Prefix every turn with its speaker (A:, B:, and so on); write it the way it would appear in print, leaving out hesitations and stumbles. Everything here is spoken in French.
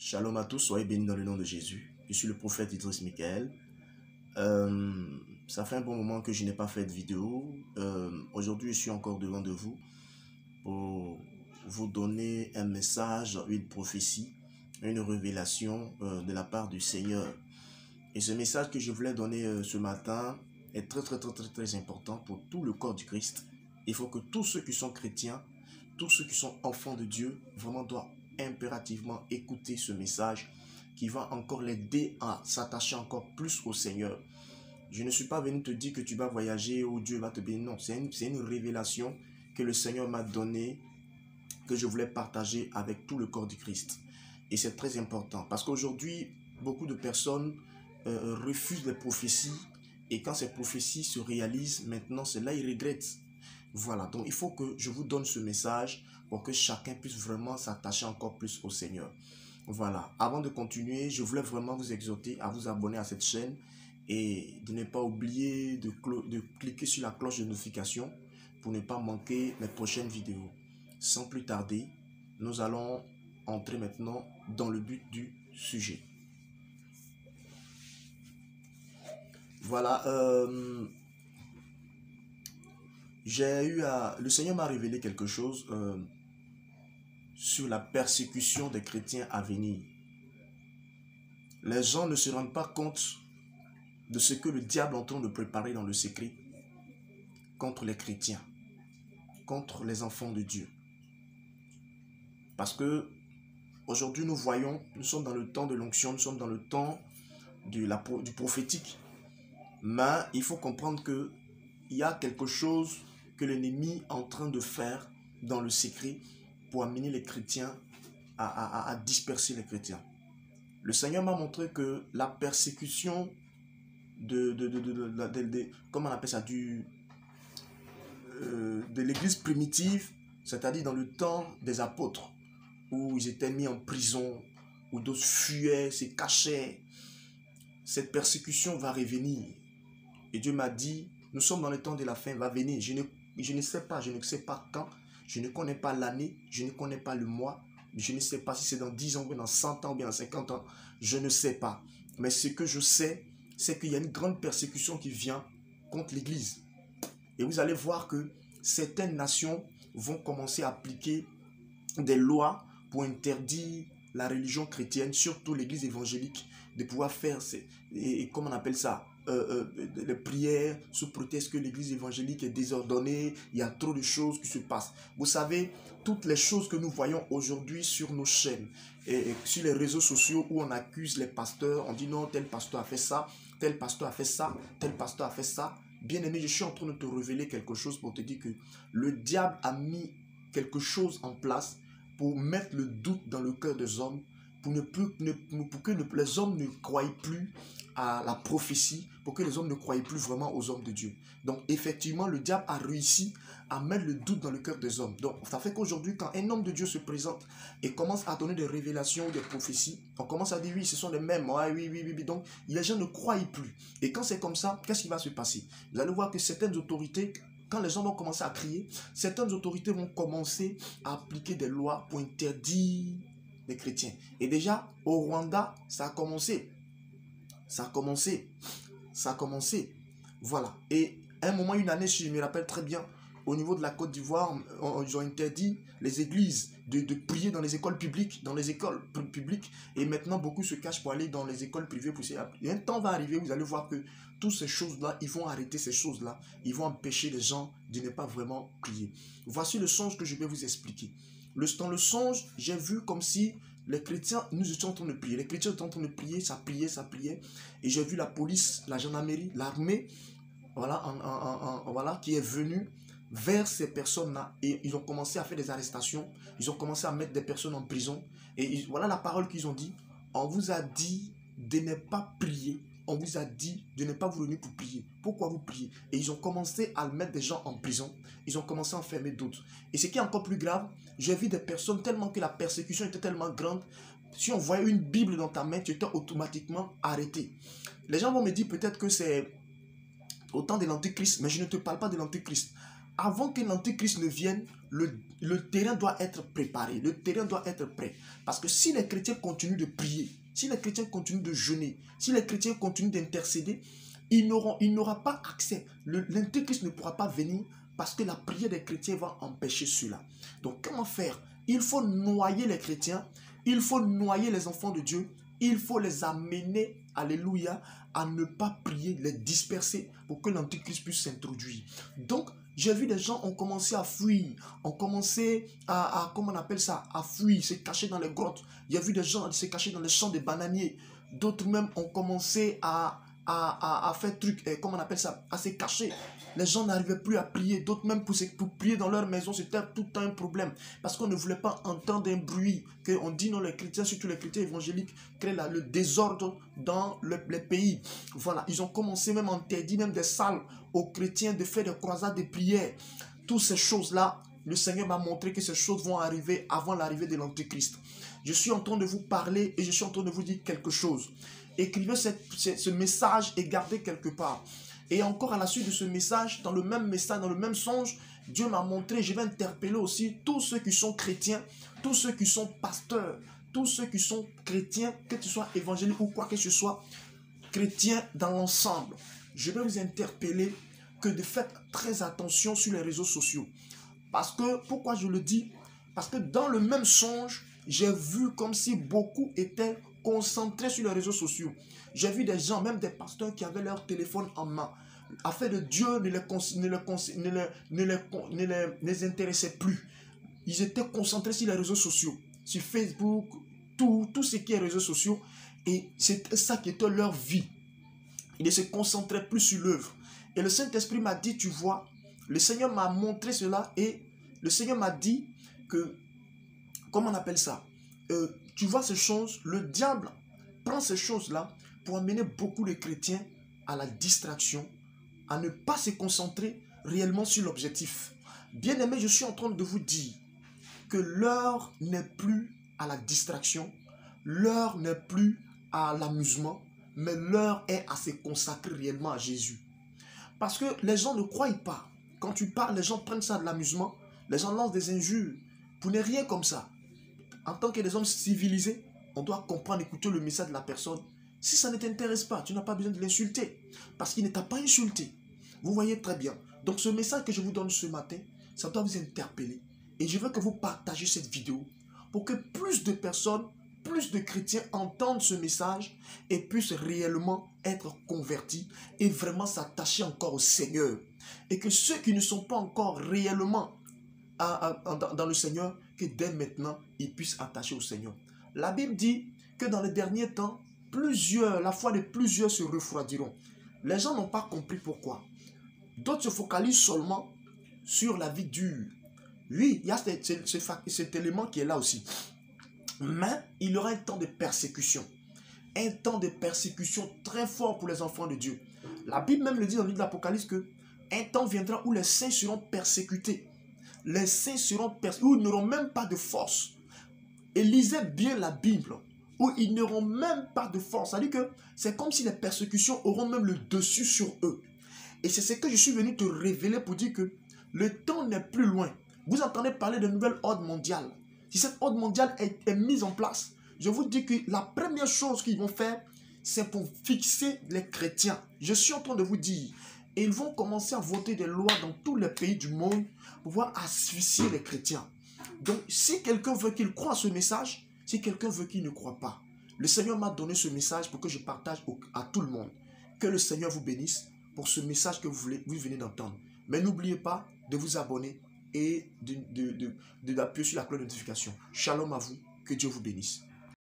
A: Shalom à tous, soyez bénis dans le nom de Jésus. Je suis le prophète Idriss Michael. Ça fait un bon moment que je n'ai pas fait de vidéo. Aujourd'hui, je suis encore devant de vous pour vous donner un message, une prophétie, une révélation de la part du Seigneur. Et ce message que je voulais donner ce matin est très important pour tout le corps du Christ. Il faut que tous ceux qui sont chrétiens, tous ceux qui sont enfants de Dieu, vraiment doivent impérativement écouter ce message qui va encore l'aider à s'attacher encore plus au Seigneur. Je ne suis pas venu te dire que tu vas voyager ou Dieu va te bénir. Non, c'est une révélation que le Seigneur m'a donnée, que je voulais partager avec tout le corps du Christ. Et c'est très important parce qu'aujourd'hui, beaucoup de personnes refusent les prophéties et quand ces prophéties se réalisent, maintenant, c'est là ils regrettent. Voilà, donc il faut que je vous donne ce message pour que chacun puisse vraiment s'attacher encore plus au Seigneur. Voilà, avant de continuer, je voulais vraiment vous exhorter à vous abonner à cette chaîne et de ne pas oublier de cliquer sur la cloche de notification pour ne pas manquer mes prochaines vidéos. Sans plus tarder, nous allons entrer maintenant dans le but du sujet. Voilà, le Seigneur m'a révélé quelque chose sur la persécution des chrétiens à venir. Les gens ne se rendent pas compte de ce que le diable est en train de préparer dans le secret contre les chrétiens, contre les enfants de Dieu. Parce que aujourd'hui nous voyons, nous sommes dans le temps de l'onction, nous sommes dans le temps du prophétique. Mais il faut comprendre qu'il y a quelque chose que l'ennemi est en train de faire dans le secret pour amener les chrétiens à disperser les chrétiens. Le Seigneur m'a montré que la persécution comment on appelle ça, de l'église primitive, c'est-à-dire dans le temps des apôtres, où ils étaient mis en prison, où d'autres fuyaient, se cachaient, cette persécution va revenir. Et Dieu m'a dit, nous sommes dans le temps de la fin, va venir. Je ne sais pas quand, je ne connais pas l'année, je ne connais pas le mois, je ne sais pas si c'est dans 10 ans, ou dans 100 ans, ou bien dans 50 ans, je ne sais pas. Mais ce que je sais, c'est qu'il y a une grande persécution qui vient contre l'Église. Et vous allez voir que certaines nations vont commencer à appliquer des lois pour interdire la religion chrétienne, surtout l'Église évangélique, de pouvoir faire, comment on appelle ça, les prières sous prétexte que l'église évangélique est désordonnée, il y a trop de choses qui se passent. Vous savez, toutes les choses que nous voyons aujourd'hui sur nos chaînes et sur les réseaux sociaux où on accuse les pasteurs, on dit non, tel pasteur a fait ça, tel pasteur a fait ça, tel pasteur a fait ça. Bien aimé, je suis en train de te révéler quelque chose pour te dire que le diable a mis quelque chose en place pour mettre le doute dans le cœur des hommes, pour que les hommes ne croient plus à la prophétie, pour que les hommes ne croient plus vraiment aux hommes de Dieu. Donc effectivement, le diable a réussi à mettre le doute dans le cœur des hommes. Donc ça fait qu'aujourd'hui, quand un homme de Dieu se présente et commence à donner des révélations ou des prophéties, on commence à dire oui, ce sont les mêmes, oui. Donc les gens ne croient plus. Et quand c'est comme ça, qu'est-ce qui va se passer? Vous allez voir que certaines autorités, quand les gens vont commencer à crier, certaines autorités vont commencer à appliquer des lois pour interdire les chrétiens. Et déjà, au Rwanda, ça a commencé. Voilà. Et à un moment, une année, si je me rappelle très bien, au niveau de la Côte d'Ivoire, ils ont interdit les églises de prier dans les écoles publiques, et maintenant beaucoup se cachent pour aller dans les écoles privées. Et un temps va arriver, vous allez voir que toutes ces choses-là, ils vont arrêter ces choses-là, ils vont empêcher les gens de ne pas vraiment prier. Voici le songe que je vais vous expliquer. Dans le songe, j'ai vu comme si les chrétiens, nous étions en train de prier. Les chrétiens étaient en train de prier, ça priait. Et j'ai vu la police, la gendarmerie, l'armée, voilà, qui est venue vers ces personnes-là. Et ils ont commencé à faire des arrestations. Ils ont commencé à mettre des personnes en prison. Et voilà la parole qu'ils ont dit. On vous a dit de ne pas prier. On vous a dit de ne pas vous réunir pour prier. Pourquoi vous priez? Et ils ont commencé à mettre des gens en prison. Ils ont commencé à enfermer d'autres. Et ce qui est encore plus grave, j'ai vu des personnes tellement que la persécution était tellement grande. Si on voyait une Bible dans ta main, tu étais automatiquement arrêté. Les gens vont me dire peut-être que c'est au temps de l'Antéchrist, mais je ne te parle pas de l'Antéchrist. Avant que l'Antéchrist ne vienne, le terrain doit être préparé, le terrain doit être prêt. Parce que si les chrétiens continuent de prier, si les chrétiens continuent de jeûner, si les chrétiens continuent d'intercéder, il n'aura pas accès. L'Antéchrist ne pourra pas venir parce que la prière des chrétiens va empêcher cela. Donc comment faire? Il faut noyer les chrétiens, il faut noyer les enfants de Dieu, il faut les amener, alléluia, à ne pas prier, les disperser pour que l'Antéchrist puisse s'introduire. Donc, j'ai vu des gens ont commencé à fuir, ont commencé comment on appelle ça, à fuir, se cacher dans les grottes. J'ai vu des gens se cacher dans les champs de bananiers. D'autres même ont commencé à faire truc, comment on appelle ça, à se cacher. Les gens n'arrivaient plus à prier. D'autres même pour prier dans leur maison, c'était tout le temps un problème. Parce qu'on ne voulait pas entendre un bruit. On dit non, les chrétiens, surtout les chrétiens évangéliques, créent le désordre dans les pays. Voilà, ils ont commencé même interdit même des salles aux chrétiens de faire des croisades de prière. Toutes ces choses-là, le Seigneur m'a montré que ces choses vont arriver avant l'arrivée de l'Antéchrist. Je suis en train de vous parler et je suis en train de vous dire quelque chose. Écrivez ce message et gardez quelque part. Et encore à la suite de ce message, dans le même message, dans le même songe, Dieu m'a montré, je vais interpeller aussi tous ceux qui sont chrétiens, tous ceux qui sont pasteurs, tous ceux qui sont chrétiens, que tu sois évangélique ou quoi que ce soit, chrétiens dans l'ensemble. Je vais vous interpeller que de faire très attention sur les réseaux sociaux. Parce que, pourquoi je le dis? Parce que dans le même songe, j'ai vu comme si beaucoup étaient concentrés sur les réseaux sociaux. J'ai vu des gens, même des pasteurs qui avaient leur téléphone en main. Afin de Dieu ne les intéressait plus. Ils étaient concentrés sur les réseaux sociaux, sur Facebook, tout ce qui est réseaux sociaux. Et c'est ça qui était leur vie. Ils ne se concentraient plus sur l'œuvre. Et le Saint-Esprit m'a dit, tu vois, le Seigneur m'a montré cela et le Seigneur m'a dit que, comment on appelle ça? Tu vois ces choses, le diable prend ces choses-là pour amener beaucoup de chrétiens à la distraction, à ne pas se concentrer réellement sur l'objectif. Bien-aimé, je suis en train de vous dire que l'heure n'est plus à la distraction, l'heure n'est plus à l'amusement, mais l'heure est à se consacrer réellement à Jésus. Parce que les gens ne croient pas. Quand tu parles, les gens prennent ça de l'amusement, les gens lancent des injures. Pour ne rien comme ça. En tant que des hommes civilisés, on doit comprendre, écouter le message de la personne. Si ça ne t'intéresse pas, tu n'as pas besoin de l'insulter. Parce qu'il ne t'a pas insulté. Vous voyez très bien. Donc ce message que je vous donne ce matin, ça doit vous interpeller. Et je veux que vous partagez cette vidéo pour que plus de personnes, plus de chrétiens entendent ce message et puissent réellement être convertis et vraiment s'attacher encore au Seigneur. Et que ceux qui ne sont pas encore réellement dans le Seigneur, que dès maintenant, ils puissent attacher au Seigneur. La Bible dit que dans les derniers temps, la foi de plusieurs se refroidiront. Les gens n'ont pas compris pourquoi. D'autres se focalisent seulement sur la vie dure. Oui, il y a cet élément qui est là aussi. Mais il y aura un temps de persécution. Un temps de persécution très fort pour les enfants de Dieu. La Bible même le dit dans le livre de l'Apocalypse que un temps viendra où les saints seront persécutés. Les saints seront persécutés, où ils n'auront même pas de force. Et lisez bien la Bible, où ils n'auront même pas de force. C'est-à-dire que c'est comme si les persécutions auront même le dessus sur eux. Et c'est ce que je suis venu te révéler pour dire que le temps n'est plus loin. Vous entendez parler de nouvelle ordre mondiale. Si cette ordre mondiale est mise en place, je vous dis que la première chose qu'ils vont faire, c'est pour fixer les chrétiens. Je suis en train de vous dire, et ils vont commencer à voter des lois dans tous les pays du monde pour pouvoir asphyxier les chrétiens. Donc, si quelqu'un veut qu'il croie à ce message, si quelqu'un veut qu'il ne croit pas, le Seigneur m'a donné ce message pour que je partage à tout le monde. Que le Seigneur vous bénisse pour ce message que vous venez d'entendre. Mais n'oubliez pas de vous abonner et d'appuyer sur la cloche de notification. Shalom à vous, que Dieu vous bénisse.